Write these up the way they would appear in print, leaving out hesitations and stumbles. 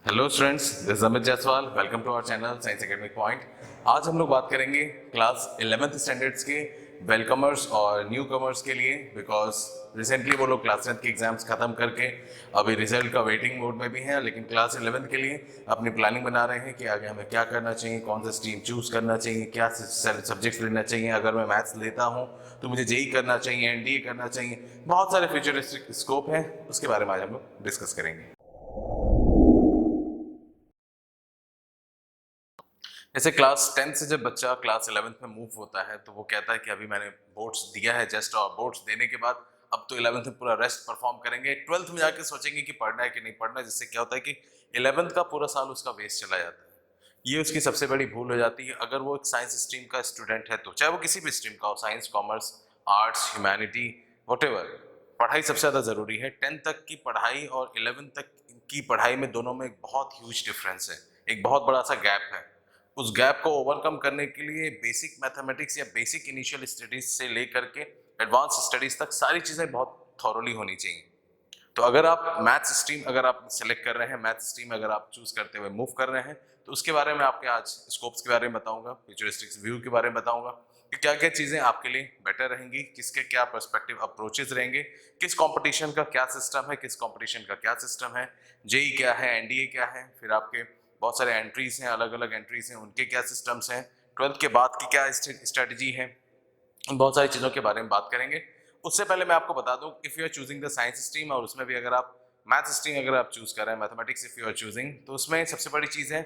Hello students, this is Amit Jaiswal. Welcome to our channel science academic point. आज हम लोग बात करेंगे क्लास 11th स्टैंडर्ड्स के वेलकमर्स और न्यू कमर्स के लिए, बिकॉज रिसेंटली वो लोग क्लास 10th के एग्जाम्स खत्म करके अभी रिजल्ट का वेटिंग मोड में भी हैं, लेकिन क्लास 11th के लिए अपनी प्लानिंग बना रहे हैं कि आगे हमें क्या करना चाहिए, कौन सा स्ट्रीम चूज करना चाहिए, क्या सब्जेक्ट्स लेना चाहिए। अगर मैं मैथ्स लेता हूँ तो मुझे जेई करना चाहिए, एनडीए करना चाहिए। बहुत सारे फ्यूचरिस्टिक स्कोप हैं, उसके बारे में आज हम लोग डिस्कस करेंगे। जैसे क्लास 10 से जब बच्चा क्लास 11th में मूव होता है तो वो कहता है कि अभी मैंने बोर्ड्स दिया है जस्ट, और बोर्ड्स देने के बाद अब तो 11th में पूरा रेस्ट परफॉर्म करेंगे। 12th में जाके सोचेंगे कि पढ़ना है कि नहीं पढ़ना है, जिससे क्या होता है कि 11th का पूरा साल उसका वेस्ट चला जाता है। ये उसकी सबसे बड़ी भूल हो जाती है। अगर वो एक साइंस स्ट्रीम का स्टूडेंट है तो चाहे वो किसी भी स्ट्रीम का हो, science, commerce, arts, humanity, whatever, पढ़ाई सबसे ज्यादा जरूरी है। 10th तक की पढ़ाई और 11th तक की पढ़ाई में दोनों में एक बहुत ह्यूज डिफरेंस है, एक बहुत बड़ा सा गैप है। उस गैप को ओवरकम करने के लिए बेसिक मैथमेटिक्स या बेसिक इनिशियल स्टडीज से लेकर के एडवांस स्टडीज तक सारी चीजें बहुत थॉरोली होनी चाहिए। तो अगर आप मैथ्स स्ट्रीम अगर आप सेलेक्ट कर रहे हैं, मैथ्स स्ट्रीम अगर आप चूज करते हुए मूव कर रहे हैं, तो उसके बारे में आपके आज स्कोप्स के बारे में बताऊंगा, फ्यूचरिस्टिक्स व्यू के बारे में बताऊंगा कि क्या क्या चीजें आपके लिए बेटर रहेंगी, किसके क्या पर्सपेक्टिव अप्रोचेस रहेंगे, किस कंपटीशन का क्या सिस्टम है, किस कंपटीशन का क्या सिस्टम है, जेई क्या है, एनडीए क्या है, फिर आपके बहुत सारे एंट्रीज हैं, अलग अलग एंट्रीज हैं, उनके क्या सिस्टम्स हैं, 12th के बाद की क्या स्ट्रेटजी है, बहुत सारी चीज़ों के बारे में बात करेंगे। उससे पहले मैं आपको बता दूं, if you are choosing the science stream और उसमें भी अगर आप मैथ स्ट्रीम अगर आप चूज कर रहे हैं, mathematics if you are choosing, तो उसमें सबसे बड़ी चीज़ है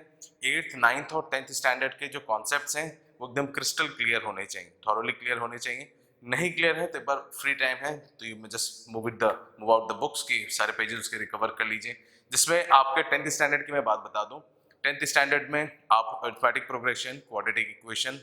8th, 9th और 10th स्टैंडर्ड के जो कॉन्सेप्ट्स हैं वो एकदम क्रिस्टल क्लियर होने चाहिए, थॉरोली क्लियर होने चाहिए। नहीं क्लियर है तो एक बार फ्री टाइम है तो you just move out the books की सारे पेजेस उसके रिकवर कर लीजिए। जिसमें आपके 10th स्टैंडर्ड की मैं बात बता दूं, 10th स्टैंडर्ड में आप arithmetic progression, quadratic equation,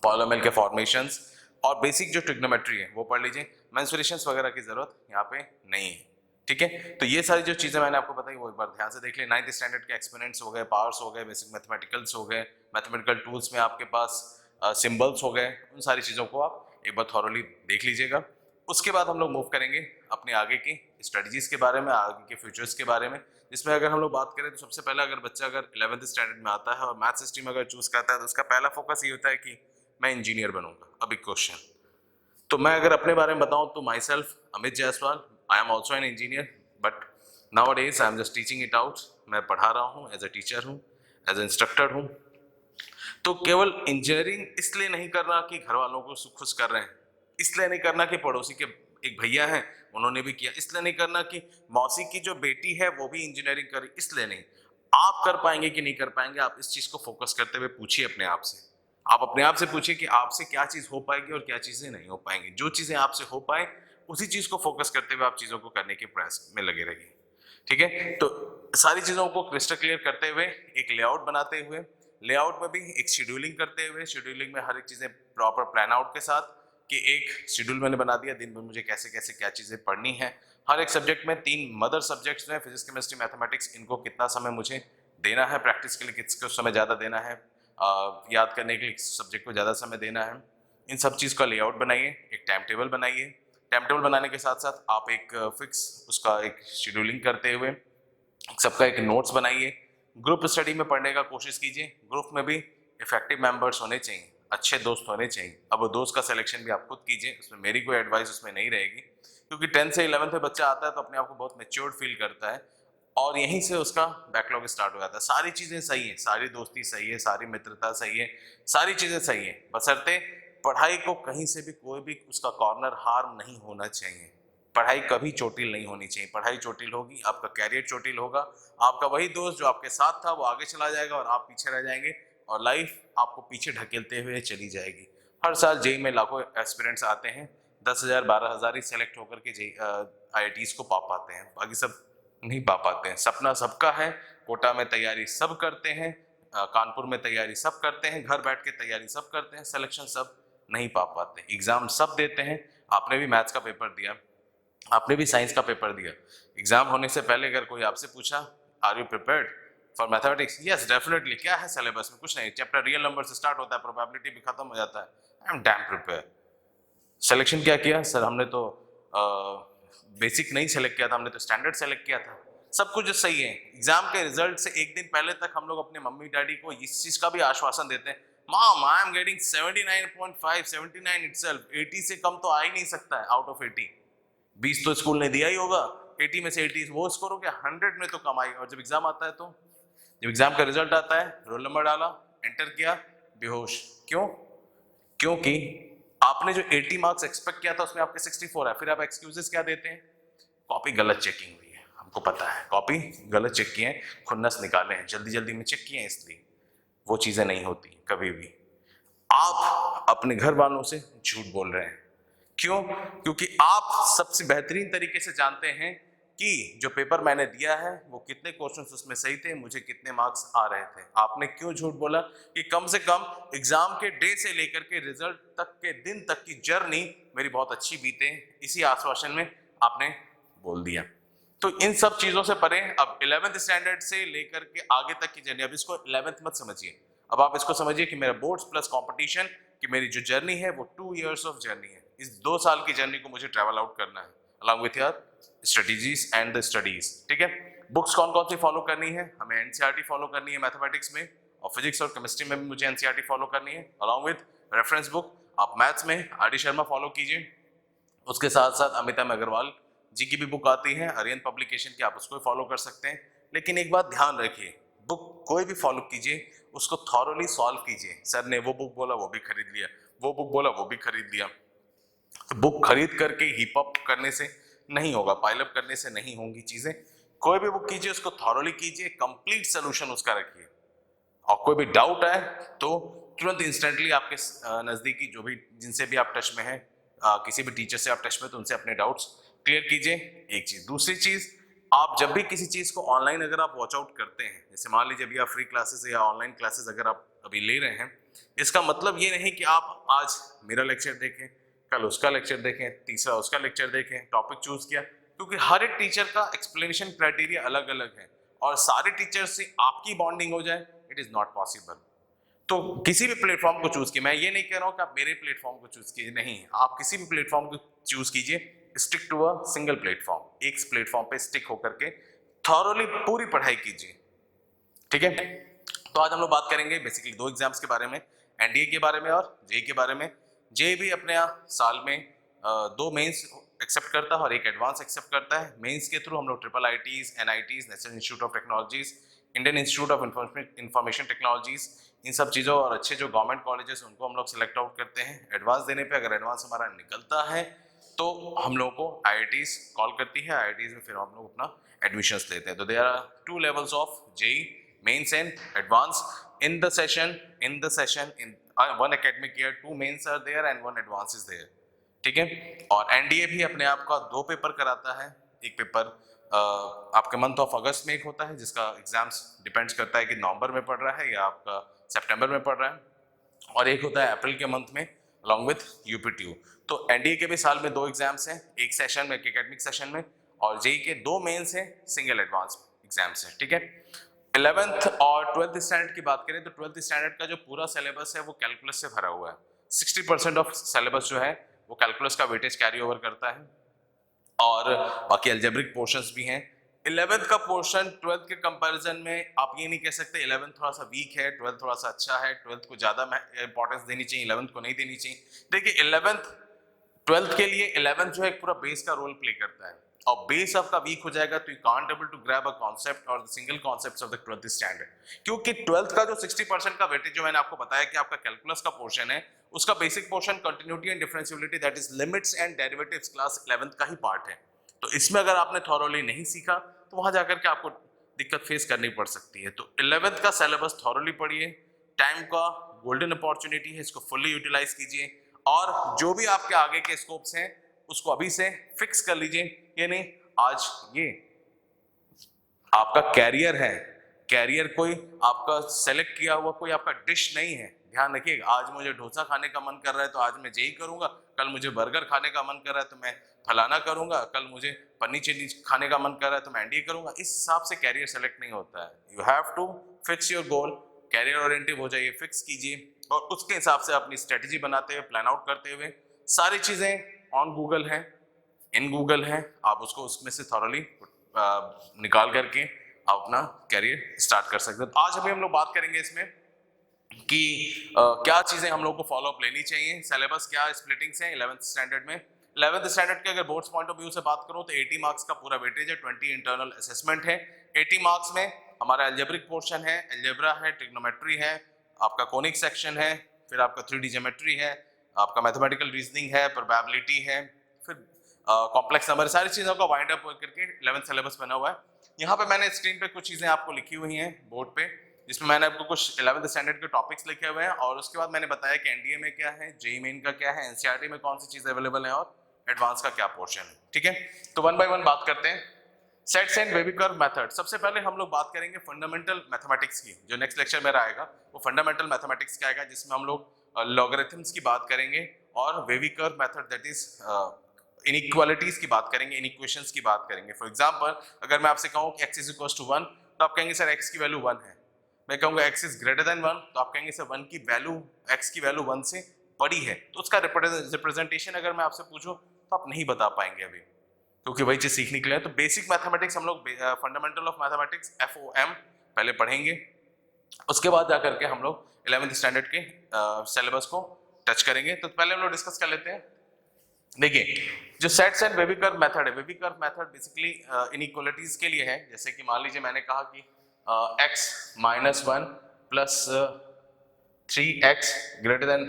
polynomial के फॉर्मेशंस और बेसिक जो ट्रिग्नोमेट्री है वो पढ़ लीजिए। मेंसुरेशंस वगैरह की जरूरत यहाँ पे नहीं है, ठीक है। तो ये सारी जो चीजें मैंने आपको बताई वो एक बार ध्यान से देख लें। 9th स्टैंडर्ड के एक्सपोनेंट्स हो गए, पावर्स हो गए, बेसिक मैथमेटिकल्स हो गए, मैथमेटिकल टूल्स में आपके पास सिंबल्स हो गए, उन सारी चीजों को आप एक बार थॉरोली देख लीजिएगा। उसके बाद हम लोग मूव करेंगे अपने आगे की स्ट्रेटजीज के बारे में, आगे के फ्यूचर्स के बारे में, जिसमें अगर हम लोग बात करें तो सबसे पहले अगर बच्चा अगर 11th स्टैंडर्ड में आता है और मैथ्स स्ट्रीम अगर चूज करता है तो उसका पहला फोकस ये होता है कि मैं इंजीनियर बनूंगा। अभी क्वेश्चन, तो मैं अगर अपने बारे में बताऊं तो my self Amit Jaiswal, I am also an engineer, but now days I am just teaching it out. मैं पढ़ा रहा हूँ, एज ए टीचर हूँ, एज ए इंस्ट्रक्टर हूँ। तो केवल इंजीनियरिंग इसलिए नहीं करना कि घर वालों को खुश कर रहे हैं, इसलिए नहीं करना कि पड़ोसी के एक भैया हैं उन्होंने भी किया, इसलिए नहीं करना कि मौसी की जो बेटी है वो भी इंजीनियरिंग करी, इसलिए नहीं। आप कर पाएंगे कि नहीं कर पाएंगे, आप इस चीज को फोकस करते हुए पूछिए अपने आप से। आप अपने आप से पूछिए कि आपसे क्या चीज हो पाएगी और क्या चीजें नहीं हो पाएंगी। जो चीजें आपसे हो पाए उसी चीज को फोकस करते हुए आप चीजों को करने के प्रयास में लगे रहिए, ठीक है। तो सारी चीजों को क्रिस्टल क्लियर करते हुए, एक लेआउट बनाते हुए, लेआउट में भी एक शेड्यूलिंग करते हुए, शेड्यूलिंग में हर एक चीजें प्रॉपर प्लान आउट के साथ कि एक शेड्यूल मैंने बना दिया, दिन भर मुझे कैसे कैसे क्या चीजें पढ़नी है। हर एक सब्जेक्ट में 3 मदर सब्जेक्ट्स हैं, फिजिक्स, केमिस्ट्री, मैथमेटिक्स, इनको कितना समय मुझे देना है प्रैक्टिस के लिए, किसको समय ज्यादा देना है, याद करने के लिए सब्जेक्ट को ज्यादा समय देना है। इन सब चीज का लेआउट बनाइए, एक टाइम टेबल बनाइए। टाइम टेबल बनाने के साथ साथ आप एक फिक्स उसका एक शेड्यूलिंग करते हुए सबका एक नोट्स बनाइए। ग्रुप स्टडी में पढ़ने का कोशिश कीजिए। ग्रुप में भी इफेक्टिव मेंबर्स होने चाहिए, अच्छे दोस्त होने चाहिए। अब वो दोस्त का सिलेक्शन भी आप खुद कीजिए, उसमें मेरी कोई एडवाइस उसमें नहीं रहेगी, क्योंकि 10th से 11th में बच्चा आता है तो अपने आप को बहुत मेच्योर्ड फील करता है और यहीं से उसका बैकलॉग स्टार्ट हो जाता है। सारी चीजें सही है, सारी दोस्ती सही है, सारी मित्रता सही है, सारी चीजें सही है, बशर्ते पढ़ाई को कहीं से भी कोई भी उसका कॉर्नर हार्म नहीं होना चाहिए। पढ़ाई कभी चोटिल नहीं होनी चाहिए। पढ़ाई चोटिल होगी, आपका कैरियर चोटिल होगा, आपका वही दोस्त जो आपके साथ था वो आगे चला जाएगा और आप पीछे रह जाएंगे और लाइफ आपको पीछे ढकेलते हुए चली जाएगी। हर साल जेई में लाखों एस्पिरेंट्स आते हैं, 10,000 12,000 ही सेलेक्ट होकर के जेई IITs को पा पाते हैं, बाकी सब नहीं पा पाते हैं। सपना सबका है, कोटा में तैयारी सब करते हैं, कानपुर में तैयारी सब करते हैं, घर बैठ के तैयारी सब करते हैं, सिलेक्शन सब नहीं पा पाते। एग्जाम सब देते हैं, आपने भी मैथ्स का पेपर दिया, आपने भी साइंस का पेपर दिया। एग्जाम होने से पहले अगर कोई आपसे पूछा are you prepared for mathematics, yes definitely, क्या है सिलेबस में, कुछ नहीं, चैप्टर रियल नंबर से स्टार्ट होता है, प्रोबेबिलिटी भी खत्म हो जाता है, I am damn prepare. Selection क्या किया सर, हमने तो बेसिक नहीं सेलेक्ट किया था, हमने तो स्टैंडर्ड सेलेक्ट किया था। सब कुछ सही है। एग्जाम के रिजल्ट से एक दिन पहले तक हम लोग अपने मम्मी डैडी को इस चीज का भी आश्वासन देते हैं, mom I am getting 79.5, 79 itself, 80 से कम तो आ ही नहीं सकता है आउट ऑफ 80। 20 तो स्कूल ने दिया ही होगा, 80 में से 80 वो स्कोर हो गया, 100 में तो कम आएगा। और जब एग्जाम आता है, तो जब एग्जाम का रिजल्ट आता है, रोल नंबर डाला, एंटर किया, बेहोश। क्यों? क्योंकि आपने जो 80 मार्क्स एक्सपेक्ट किया था उसमें आपके 64 है। फिर आप एक्सक्यूजेस क्या देते हैं? कॉपी गलत चेकिंग हुई है, हमको पता है कॉपी गलत चेक किए हैं, खुन्नस निकाले हैं, जल्दी जल्दी में चेक किए हैं, इसलिए। वो चीजें नहीं होती कभी भी। आप अपने घर वालों से झूठ बोल रहे हैं। क्यों? क्योंकि आप सबसे बेहतरीन तरीके से जानते हैं कि जो पेपर मैंने दिया है वो कितने क्वेश्चंस उसमें सही थे, मुझे कितने मार्क्स आ रहे थे। आपने क्यों झूठ बोला? कि कम से कम एग्जाम के डे से लेकर के रिजल्ट तक के दिन तक की जर्नी मेरी बहुत अच्छी बीते, इसी आश्वासन में आपने बोल दिया। तो इन सब चीजों से परे अब 11th स्टैंडर्ड से लेकर के आगे तक की जर्नी, अब इसको 11th मत समझिए, अब आप इसको समझिए कि मेरा बोर्ड्स प्लस कंपटीशन, कि मेरी जो जर्नी है वो 2 इयर्स ऑफ जर्नी है। इस 2 साल की जर्नी को मुझे ट्रैवल आउट करना है along with your strategies and the studies. ठीक है, बुक्स कौन कौन सी फॉलो करनी है? हमें एनसीईआरटी फॉलो करनी है मैथमेटिक्स में, और फिजिक्स और केमिस्ट्री में भी मुझे एनसीईआरटी फॉलो करनी है अलॉन्ग विथ रेफरेंस बुक। आप मैथ्स में आर डी शर्मा फॉलो कीजिए, उसके साथ साथ अमिता अग्रवाल जी की भी बुक आती है आर्यन पब्लिकेशन की, आप उसको फॉलो कर सकते हैं। लेकिन एक बात ध्यान रखिए, बुक कोई भी फॉलो कीजिए, उसको थॉरोली सॉल्व कीजिए। सर ने वो बुक बोला वो भी खरीद लिया, वो बुक बोला वो भी खरीद लिया। बुक खरीद करके हीप अप करने से नहीं होगा, पाइलअप करने से नहीं होंगी चीजें। कोई भी बुक कीजिए, उसको थॉरोली कीजिए, कंप्लीट सोल्यूशन उसका रखिए, और कोई भी डाउट है तो तुरंत इंस्टेंटली आपके नजदीकी जो भी जिनसे भी आप टच में हैं, किसी भी टीचर से आप टच में, तो उनसे अपने डाउट्स क्लियर कीजिए। एक चीज। दूसरी चीज, आप जब भी किसी चीज को ऑनलाइन अगर आप वॉच आउट करते हैं, जैसे मान लीजिए अभी आप फ्री क्लासेस या ऑनलाइन क्लासेस अगर आप अभी ले रहे हैं, इसका मतलब ये नहीं कि आप आज मेरा लेक्चर देखें, कल उसका लेक्चर देखें, तीसरा उसका लेक्चर देखें, टॉपिक चूज किया, क्योंकि हर एक टीचर का एक्सप्लेनेशन क्राइटेरिया अलग अलग है, और सारे टीचर से आपकी बॉन्डिंग हो जाए, इट इज नॉट पॉसिबल। तो किसी भी प्लेटफॉर्म को चूज कीजिए। मैं ये नहीं कह रहा हूं कि आप मेरे प्लेटफॉर्म को चूज कीजिए, नहीं, आप किसी भी प्लेटफॉर्म को चूज कीजिए, stick to a single platform, एक प्लेटफॉर्म पे स्टिक होकर के थॉरोली पूरी पढ़ाई कीजिए। ठीक है, तो आज हम लोग बात करेंगे बेसिकली 2 एग्जाम्स के बारे में, एनडीए के बारे में और जेई के बारे में। जेई भी अपने साल में 2 मेंस एक्सेप्ट करता है और 1 एडवांस एक्सेप्ट करता है। मेंस के थ्रू हम लोग triple ITs, NITs, national institute of technologies, Indian institute of information technologies, इन सब चीज़ों और अच्छे जो गवर्नमेंट कॉलेजेस उनको हम लोग सिलेक्ट आउट करते हैं। एडवांस देने पे अगर एडवांस हमारा निकलता है तो हम लोगों को आईआईटीज कॉल करती है, आईआईटीज में फिर हम लोग अपना एडमिशंस लेते हैं। तो there are 2 levels of JEE, mains and advance. In the session in one academic year 2 mains are there and 1 advance is there. ठीक है, और एनडीए भी अपने आप का 2 पेपर कराता है। एक पेपर आपके मंथ ऑफ अगस्त में एक होता है, जिसका एग्जाम्स डिपेंड्स करता है कि नवंबर में पढ़ रहा है या आपका सितंबर में पढ़ रहा है, और एक होता है अप्रैल के मंथ में अलॉन्ग विथ यूपीटीयू। तो एनडीए के भी साल में 2 एग्जाम्स हैं, एक सेशन में, एक एकेडमिक सेशन में, और जेई के 2 मेंस हैं, सिंगल एडवांस एग्जाम्स हैं। ठीक है, 11th और 12th स्टैंडर्ड की बात करें तो 12th स्टैंडर्ड का जो पूरा सिलेबस है वो कैलकुलस से भरा हुआ है। 60% ऑफ सिलेबस जो है वो कैलकुलस का वेटेज कैरी ओवर करता है, और बाकी अलजेब्रिक पोर्शंस भी हैं। 11th का पोर्शन 12th के कंपैरिजन में आप ये नहीं कह सकते 11th थोड़ा सा वीक है, 12th थोड़ा सा अच्छा है, 12th को ज्यादा इंपॉर्टेंस देनी चाहिए, 11th को नहीं देनी चाहिए। देखिए 11th 12th के लिए 11th जो है एक पूरा बेस का रोल प्ले करता है, और बेस आपका वीक हो जाएगा तो you can't able to grab a concept और single concepts of the 12th standard. क्योंकि 12th का जो 60% का वेटेज जो मैंने आपको बताया कि आपका कैलकुलस का पोर्शन है, उसका basic portion continuity and differentiability that is limits and derivatives class 11th का ही पार्ट है। तो इसमें अगर आपने थॉरोली नहीं सीखा तो वहां जाकर के आपको दिक्कत फेस करनी पड़ सकती है। तो 11th का सिलेबस थॉरोली पढ़िए, टाइम का गोल्डन अपॉर्चुनिटी है, इसको फुल्ली यूटिलाइज कीजिए, और जो भी आपके आगे के स्कोप्स हैं उसको अभी से फिक्स कर लीजिए। ये नहीं आज ये आपका कैरियर है, कैरियर कोई आपका सेलेक्ट किया हुआ कोई आपका डिश नहीं है। ध्यान रखिएगा, आज मुझे डोसा खाने का मन कर रहा है तो आज मैं जेई करूंगा, कल मुझे बर्गर खाने का मन कर रहा है तो मैं फलाना करूंगा, कल मुझे पनीर चिल्ली खाने का मन कर रहा है तो मैं एनडीए करूंगा। इस हिसाब से कैरियर सेलेक्ट नहीं होता है। You have to fix your goal, career oriented हो जाइए, फिक्स कीजिए, और उसके हिसाब से अपनी स्ट्रेटेजी बनाते हुए, प्लान आउट करते हुए, सारी चीजें ऑन गूगल है, इन गूगल है, आप उसको उसमें से थॉरली निकाल करके आप अपना कैरियर स्टार्ट कर सकते हैं। तो आज अभी हम लोग बात करेंगे इसमें कि क्या चीजें हम लोग को फॉलो अप लेनी चाहिए, सिलेबस क्या स्प्लिटिंग्स हैं 11th स्टैंडर्ड में। 11th स्टैंडर्ड के अगर बोर्ड्स पॉइंट ऑफ व्यू से बात करूं तो 80 मार्क्स का पूरा वेटेज है, 20 इंटरनल असेसमेंट है। 80 मार्क्स में हमारा अलजेब्रिक पोर्शन है, अलजेब्रा है, ट्रिग्नोमेट्री है, आपका कोनिक सेक्शन है, फिर आपका 3D ज्योमेट्री है, आपका मैथमेटिकल रीजनिंग है, प्रोबेबिलिटी है, फिर कॉम्प्लेक्स नंबर, सारी चीजों का वाइंड अप करके 11th सिलेबस बना हुआ है। यहाँ पे मैंने स्क्रीन पे कुछ चीजें आपको लिखी हुई हैं बोर्ड पे, जिसमें मैंने आपको कुछ 11th स्टैंडर्ड के टॉपिक्स लिखे हुए हैं, और उसके बाद मैंने बताया कि एनडीए में क्या है, जेईई मेन का क्या है, एनसीईआरटी में कौन सी चीज अवेलेबल है, और एडवांस का क्या पोर्शन है। ठीक है, तो वन बाय वन बात करते हैं। Sets and wavy curve method, सबसे पहले हम लोग बात करेंगे फंडामेंटल मैथमेटिक्स की। जो नेक्स्ट लेक्चर मेरा आएगा वो फंडामेंटल मैथमेटिक्स का आएगा, जिसमें हम लोग लॉगरिथम्स की बात करेंगे और wavy curve method, that is inequalities की बात करेंगे, इनइक्वेशंस की बात करेंगे। फॉर एग्जांपल अगर मैं आपसे कहूं कि x इज इक्वल टू 1 तो आप कहेंगे सर x की वैल्यू 1 है। मैं कहूंगा x इज ग्रेटर देन 1 तो आप कहेंगे सर 1 की वैल्यू, x की वैल्यू 1 से बड़ी है। तो उसका रिप्रेजेंटेशन अगर मैं आपसे पूछूं तो आप नहीं बता पाएंगे अभी, क्योंकि वही चीज सीखने के लिए। तो बेसिक मैथमेटिक्स हम लोग फंडामेंटल ऑफ मैथमेटिक्स FOM पहले पढ़ेंगे, उसके बाद जाकर के हम लोग 11th स्टैंडर्ड के सिलेबस को टच करेंगे। तो पहले हम लोग डिस्कस कर लेते हैं। देखिए, जो sets and wavy curve method है, wavy curve method basically inequalities के लिए है। जैसे कि मान लीजिए मैंने कहा कि x minus 1 plus 3x greater than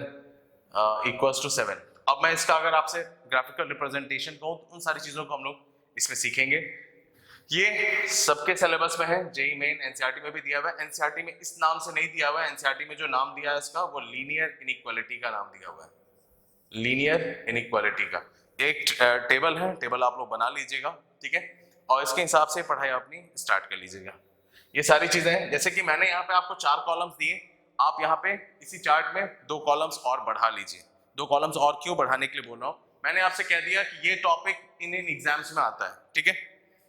equals to 7। अब मैं इसका अगर आपसे ग्राफिकल रिप्रेजेंटेशन कहूं तो उन सारी चीजों को हम लोग इसमें सीखेंगे। ये सबके सिलेबस में है, जेईई मेन, एनसीईआरटी में भी दिया हुआ है। एनसीईआरटी में इस नाम से नहीं दिया हुआ है, एनसीईआरटी में जो नाम दिया है इसका वो लीनियर इनइक्वालिटी का नाम दिया हुआ है, लीनियर इनइक्वालिटी का। एक टेबल है, टेबल आप लोग बना लीजिएगा, ठीक है, और इसके हिसाब से पढ़ाई अपनी स्टार्ट कर लीजिएगा। ये सारी चीजें हैं, जैसे कि मैंने यहाँ पे आपको 4 कॉलम्स दिए, आप यहाँ पे इसी चार्ट में 2 कॉलम्स और बढ़ा लीजिए। 2 कॉलम्स और क्यों बढ़ाने के लिए बोल रहा हूँ, मैंने आपसे कह दिया कि ये टॉपिक इन एग्जाम्स में आता है, ठीक है।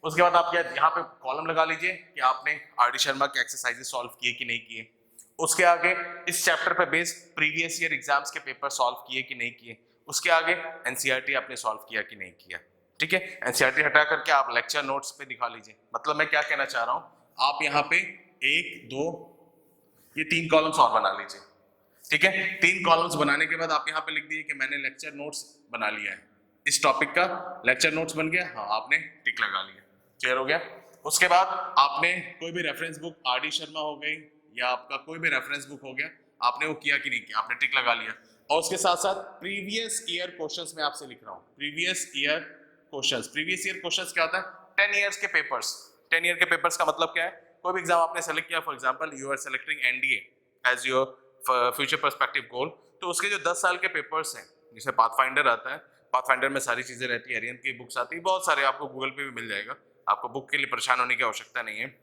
उसके बाद आप यहाँ पे कॉलम लगा लीजिए कि आपने आर.डी. शर्मा के एक्सरसाइजेस सॉल्व किए कि नहीं किए। उसके आगे इस चैप्टर पे बेस्ड प्रीवियस ईयर एग्जाम्स के पेपर सॉल्व किए कि नहीं किए। उसके आगे एनसीईआरटी आपने सॉल्व किया कि नहीं किया, ठीक है। एनसीईआरटी हटा करके आप लेक्चर नोट्स पे दिखा लीजिए। मतलब मैं क्या कहना चाह रहा हूँ, आप यहाँ पे 1 2 ये 3 कॉलम्स और बना लीजिए, ठीक है। 3 कॉलम्स बनाने के बाद आप यहाँ पे लिख दीजिए कि मैंने लेक्चर नोट्स बना लिया है, इस टॉपिक का लेक्चर नोट्स बन गया, हाँ आपने टिक लगा लिया, क्लियर हो गया। उसके बाद आपने कोई भी रेफरेंस बुक, आर.डी. शर्मा हो गई या आपका कोई भी रेफरेंस बुक हो गया, आपने वो किया कि नहीं किया, आपने टिक लगा लिया। और उसके साथ साथ प्रीवियस ईयर क्वेश्चंस में आपसे लिख रहा हूँ, previous year questions. Previous year questions क्या होता है, 10 ईयर्स के पेपर्स। 10 ईयर के पेपर्स का मतलब क्या है, कोई भी एग्जाम आपने सेलेक्ट किया, for example you are selecting NDA as your future perspective goal, तो उसके जो 10 साल के पेपर्स हैं, जिसे पाथफाइंडर आता है, पाथफाइंडर में सारी चीजें रहती है, एरियन की बुक्स आती है, बहुत सारे आपको गूगल पे भी मिल जाएगा, आपको बुक के लिए परेशान होने की आवश्यकता नहीं है।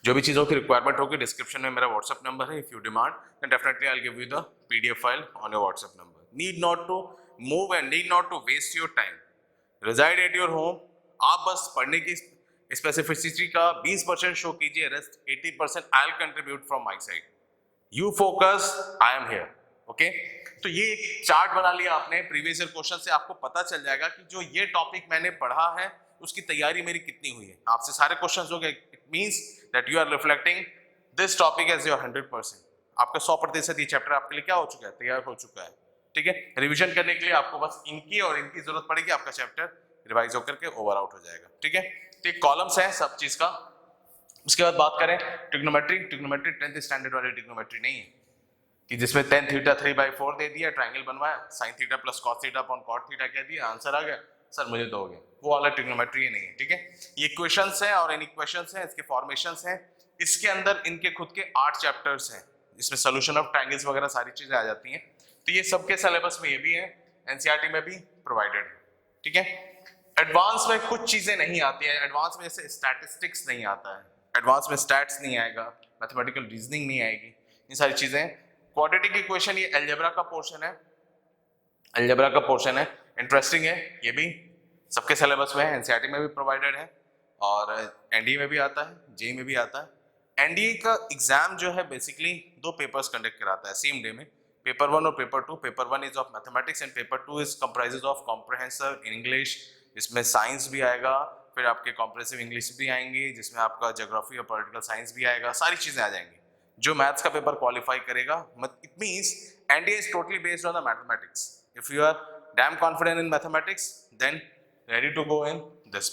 जो भी चीजों की रिक्वायरमेंट होगी, डिस्क्रिप्शन में मेरा व्हाट्सएप नंबर है, if you demand then definitely I will give you the PDF file on your WhatsApp number. Need not to move and need not to waste your time, reside at your home. आप बस पढ़ने की specificity का 20% show कीजिए, rest 80% I will contribute from my side. You focus, I am here, okay. तो ये एक chart बना लिया आपने प्रीवियस ईयर क्वेश्चन से, आपको पता चल जाएगा कि जो ये टॉपिक मैंने पढ़ा है उसकी तैयारी मेरी कितनी हुई है। आपसे सारे क्वेश्चंस हो गए, it means that you are reflecting this topic as your 100%। आपका 100% ये चैप्टर आपके लिए क्या हो चुका है, तैयार हो चुका है, ठीक है। रिवीजन करने के लिए आपको बस इनकी और इनकी जरूरत पड़ेगी, आपका चैप्टर रिवाइज होकर के ओवर आउट हो जाएगा, ठीक है। तो एक कॉलम्स है सब चीज का। उसके बाद बात करें ट्रिग्नोमेट्री। ट्रिग्नोमेट्री 10th स्टैंडर्ड वाली ट्रिग्नोमेट्री नहीं है कि जिसमें tan थीटा 3/4 दे दिया, ट्रायंगल बनवाया, sin theta plus cos theta upon cot theta कह दिया, आंसर आ गया, सर मुझे दोगे, वो वाला ट्रिग्नोमेट्री नहीं है, ठीक है। ये इक्वेशंस हैं और इनइक्वेशंस हैं, इसके फॉर्मेशंस हैं, इसके अंदर इनके खुद के 8 चैप्टर्स हैं, जिसमें सोल्यूशन ऑफ ट्रायंगल्स वगैरह सारी चीजें आ जाती हैं। तो ये सबके सिलेबस में ये भी है, एनसीईआरटी में भी प्रोवाइडेड है, ठीक है। एडवांस में कुछ चीजें नहीं आती है, एडवांस में जैसे स्टैटिस्टिक्स नहीं आता है, एडवांस में स्टैट्स नहीं आएगा, मैथमेटिकल रीजनिंग नहीं आएगी, ये सारी चीजें। क्वाड्रेटिक इक्वेशन ये अलजेब्रा का पोर्शन है, अलजेब्रा का पोर्शन है, इंटरेस्टिंग है, ये भी सबके सिलेबस में है, एनसीईआरटी में भी प्रोवाइडेड है और एनडीए में भी आता है, जेईई में भी आता है। एनडीए का एग्जाम जो है बेसिकली 2 पेपर्स कंडक्ट कराता है सेम डे में, पेपर 1 और paper 2। Paper 1 is of mathematics and paper 2 is comprises of comprehensive in English, इसमें साइंस भी आएगा, फिर आपके कॉम्प्रेसिव इंग्लिश भी आएंगे, जिसमें आपका ज्योग्राफी और पॉलिटिकल साइंस भी आएगा, सारी चीजें आ जाएंगी। जो मैथ्स का पेपर क्वालिफाई करेगा, it means NDA is totally based on the mathematics. If you are damn confident in mathematics then ready to go in this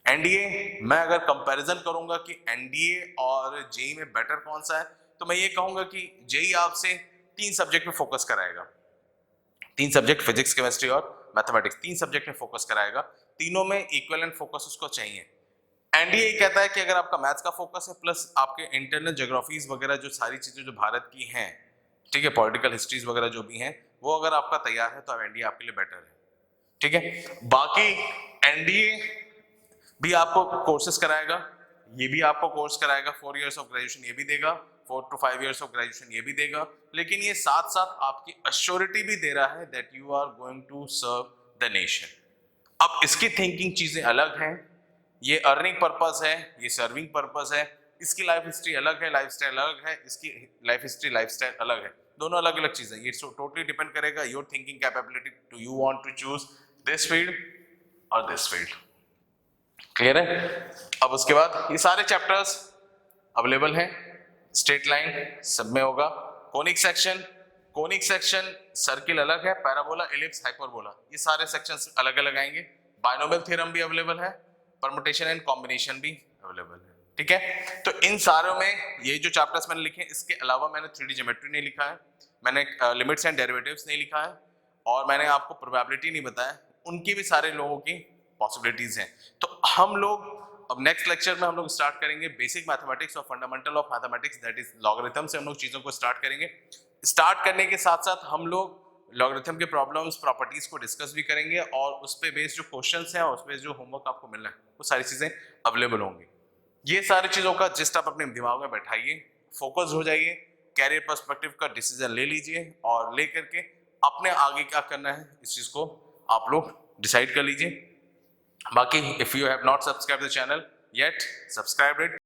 NDA. मैं अगर कंपैरिजन करूंगा कि एनडीए और जेई में बेटर कौन सा है, तो मैं ये कहूंगा कि जेई आपसे 3 सब्जेक्ट में फोकस कराएगा। 3 सब्जेक्ट, फिजिक्स, केमिस्ट्री और मैथमेटिक्स, 3 सब्जेक्ट में फोकस कराएगा। तीनों में इक्विवेलेंट फोकस उसको चाहिए। एनडीए कहता है कि अगर आपका मैथ्स का फोकस है प्लस आपके इंटरनल ज्योग्राफीज वगैरह जो सारी चीजें जो भारत की हैं, ठीक है, पॉलिटिकल हिस्ट्रीज वगैरह जो भी हैं, वो अगर आपका तैयार है तो एनडीए आपके लिए बेटर है, ठीक है। बाकी एनडीए भी आपको कोर्सेज कराएगा, ये भी आपको कोर्स कराएगा, 4 इयर्स ऑफ ग्रेजुएशन ये भी देगा, 4 to 5 इयर्स ऑफ ग्रेजुएशन ये भी देगा, लेकिन ये साथ साथ आपकी अश्योरिटी भी दे रहा है that you are going to serve the nation. अब इसकी थिंकिंग चीजें अलग हैं, ये अर्निंग पर्पस है, ये सर्विंग पर्पस है, इसकी लाइफ हिस्ट्री अलग है, लाइफस्टाइल अलग है, इसकी लाइफ हिस्ट्री लाइफस्टाइल अलग है, दोनों अलग अलग चीजें। ये टोटली डिपेंड करेगा your thinking capability, to you want to choose this field और दिस फील्ड। क्लियर है? अब उसके बाद ये सारे चैप्टर्स अवेलेबल हैं, स्ट्रेट लाइन सब में होगा, कोनिक सेक्शन सर्किल अलग है, पैराबोला, एलिप्स, हाइपरबोला, ये सारे सेक्शंस अलग अलग आएंगे। बाइनोमियल थ्योरम भी अवेलेबल है, परमुटेशन एंड कॉम्बिनेशन भी अवेलेबल है, ठीक है। तो इन सारों में ये जो चैप्टर्स मैंने लिखे हैं, इसके अलावा मैंने 3D ज्योमेट्री नहीं लिखा है, मैंने लिमिट्स एंड डेरिवेटिव्स नहीं लिखा है, और मैंने आपको प्रोबेबिलिटी नहीं बताया, उनकी भी सारे लोगों की पॉसिबिलिटीज हैं। तो हम लोग अब नेक्स्ट लेक्चर में हम लोग स्टार्ट करेंगे बेसिक मैथमेटिक्स और fundamental of mathematics, that is logarithm से हम लोग चीजों को स्टार्ट करेंगे। स्टार्ट करने के साथ साथ हम लोग लॉगरिथम के प्रॉब्लम्स, प्रॉपर्टीज को डिस्कस भी करेंगे, और उस पे बेस्ड जो क्वेश्चंस हैं और उस पे जो होमवर्क आपको मिलना है, वो सारी चीजें अवेलेबल होंगी। ये सारी चीजों का जिस्ट आप अपने दिमाग में बैठाइए, फोकस हो जाइए, कैरियर पर्सपेक्टिव का डिसीजन ले लीजिए, और ले करके अपने आगे क्या करना है इस चीज को आप लोग डिसाइड कर लीजिए। बाकी if you have not subscribed the channel yet, subscribe it.